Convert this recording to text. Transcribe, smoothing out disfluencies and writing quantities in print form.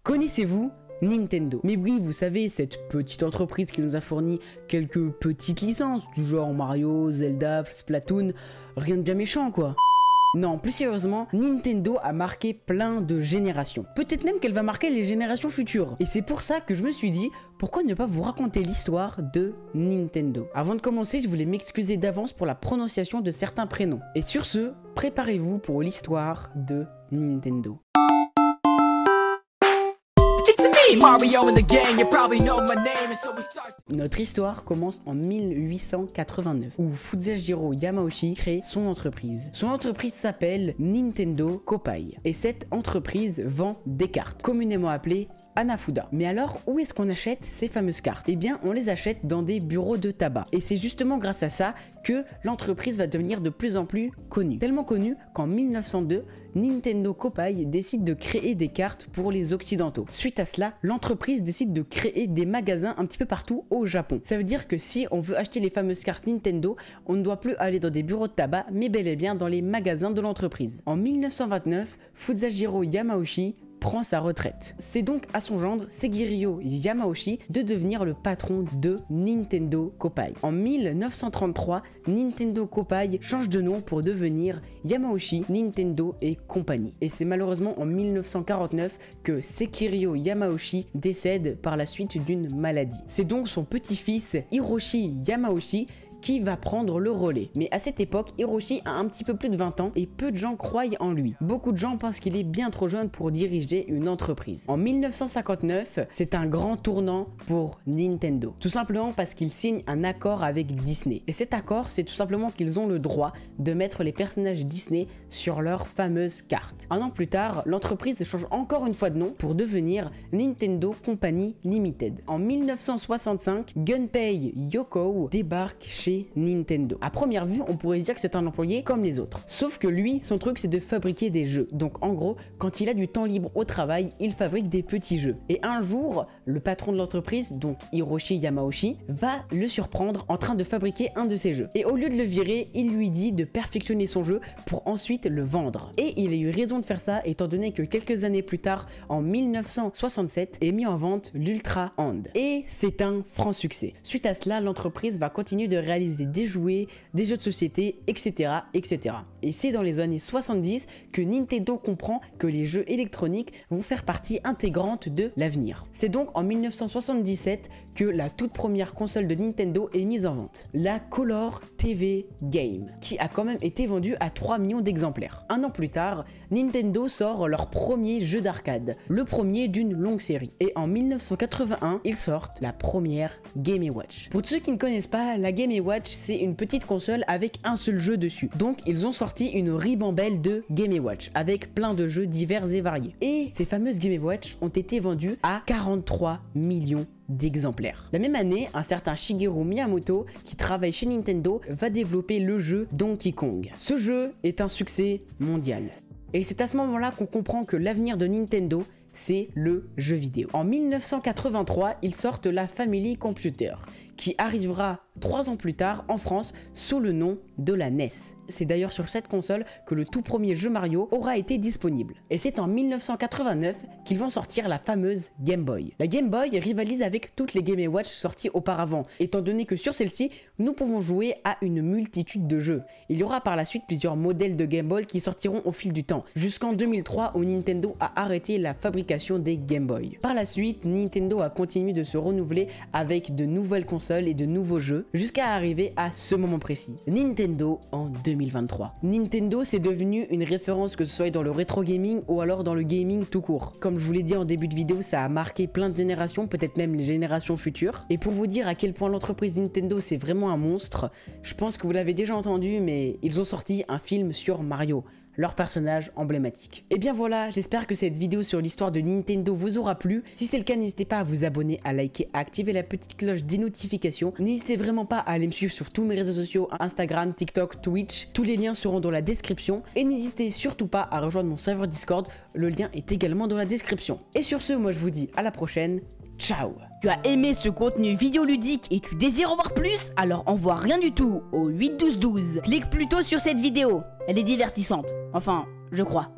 Connaissez-vous Nintendo? Mais oui, vous savez, cette petite entreprise qui nous a fourni quelques petites licences, du genre Mario, Zelda, Splatoon, rien de bien méchant quoi. Non, plus sérieusement, Nintendo a marqué plein de générations. Peut-être même qu'elle va marquer les générations futures. Et c'est pour ça que je me suis dit, pourquoi ne pas vous raconter l'histoire de Nintendo? Avant de commencer, je voulais m'excuser d'avance pour la prononciation de certains prénoms. Et sur ce, préparez-vous pour l'histoire de Nintendo. Notre histoire commence en 1889 où Fusajiro Yamauchi crée son entreprise. Son entreprise s'appelle Nintendo Kopai et cette entreprise vend des cartes, communément appelées Hanafuda. Mais alors, où est-ce qu'on achète ces fameuses cartes? Eh bien, on les achète dans des bureaux de tabac. Et c'est justement grâce à ça que l'entreprise va devenir de plus en plus connue. Tellement connue qu'en 1902, Nintendo Kopai décide de créer des cartes pour les occidentaux. Suite à cela, l'entreprise décide de créer des magasins un petit peu partout au Japon. Ça veut dire que si on veut acheter les fameuses cartes Nintendo, on ne doit plus aller dans des bureaux de tabac, mais bel et bien dans les magasins de l'entreprise. En 1929, Fusajiro Yamauchi prend sa retraite. C'est donc à son gendre, Shigeru Yamauchi, de devenir le patron de Nintendo Kopai. En 1933, Nintendo Kopai change de nom pour devenir Yamauchi Nintendo et compagnie. Et c'est malheureusement en 1949 que Shigeru Yamauchi décède par la suite d'une maladie. C'est donc son petit-fils Hiroshi Yamauchi qui va prendre le relais. Mais à cette époque, Hiroshi a un petit peu plus de 20 ans et peu de gens croient en lui. Beaucoup de gens pensent qu'il est bien trop jeune pour diriger une entreprise. En 1959, c'est un grand tournant pour Nintendo. Tout simplement parce qu'ils signent un accord avec Disney. Et cet accord, c'est tout simplement qu'ils ont le droit de mettre les personnages Disney sur leurs fameuses cartes. Un an plus tard, l'entreprise change encore une fois de nom pour devenir Nintendo Company Limited. En 1965, Gunpei Yokoi débarque chez Nintendo. À première vue, on pourrait dire que c'est un employé comme les autres. Sauf que lui, son truc, c'est de fabriquer des jeux. Donc en gros, quand il a du temps libre au travail, il fabrique des petits jeux. Et un jour, le patron de l'entreprise, donc Hiroshi Yamauchi, va le surprendre en train de fabriquer un de ses jeux. Et au lieu de le virer, il lui dit de perfectionner son jeu pour ensuite le vendre. Et il a eu raison de faire ça, étant donné que quelques années plus tard, en 1967, est mis en vente l'Ultra Hand. Et c'est un franc succès. Suite à cela, l'entreprise va continuer de réaliser des jouets, des jeux de société, etc. etc. Et c'est dans les années 70 que Nintendo comprend que les jeux électroniques vont faire partie intégrante de l'avenir. C'est donc en 1977 que la toute première console de Nintendo est mise en vente, la Color TV Game, qui a quand même été vendue à 3 millions d'exemplaires. Un an plus tard, Nintendo sort leur premier jeu d'arcade, le premier d'une longue série. Et en 1981, ils sortent la première Game & Watch. Pour ceux qui ne connaissent pas, la Game & Watch, c'est une petite console avec un seul jeu dessus. Donc ils ont sorti une ribambelle de Game & Watch avec plein de jeux divers et variés. Et ces fameuses Game & Watch ont été vendues à 43 millions d'exemplaires. La même année, un certain Shigeru Miyamoto, qui travaille chez Nintendo, va développer le jeu Donkey Kong. Ce jeu est un succès mondial. Et c'est à ce moment-là qu'on comprend que l'avenir de Nintendo, c'est le jeu vidéo. En 1983, ils sortent la Family Computer, qui arrivera 3 ans plus tard en France sous le nom de la NES. C'est d'ailleurs sur cette console que le tout premier jeu Mario aura été disponible. Et c'est en 1989 qu'ils vont sortir la fameuse Game Boy. La Game Boy rivalise avec toutes les Game & Watch sorties auparavant, étant donné que sur celle-ci, nous pouvons jouer à une multitude de jeux. Il y aura par la suite plusieurs modèles de Game Boy qui sortiront au fil du temps, jusqu'en 2003 où Nintendo a arrêté la fabrication des Game Boy. Par la suite, Nintendo a continué de se renouveler avec de nouvelles consoles et de nouveaux jeux, jusqu'à arriver à ce moment précis. Nintendo en 2023. Nintendo, c'est devenu une référence, que ce soit dans le rétro gaming ou alors dans le gaming tout court. Comme je vous l'ai dit en début de vidéo, ça a marqué plein de générations, peut-être même les générations futures. Et pour vous dire à quel point l'entreprise Nintendo, c'est vraiment un monstre, je pense que vous l'avez déjà entendu, mais ils ont sorti un film sur Mario, leur personnage emblématique. Et bien voilà, j'espère que cette vidéo sur l'histoire de Nintendo vous aura plu. Si c'est le cas, n'hésitez pas à vous abonner, à liker, à activer la petite cloche des notifications. N'hésitez vraiment pas à aller me suivre sur tous mes réseaux sociaux, Instagram, TikTok, Twitch. Tous les liens seront dans la description. Et n'hésitez surtout pas à rejoindre mon serveur Discord. Le lien est également dans la description. Et sur ce, moi je vous dis à la prochaine. Ciao. Tu as aimé ce contenu vidéoludique et tu désires en voir plus? Alors envoie rien du tout au 8 12 12. Clique plutôt sur cette vidéo, elle est divertissante. Enfin, je crois.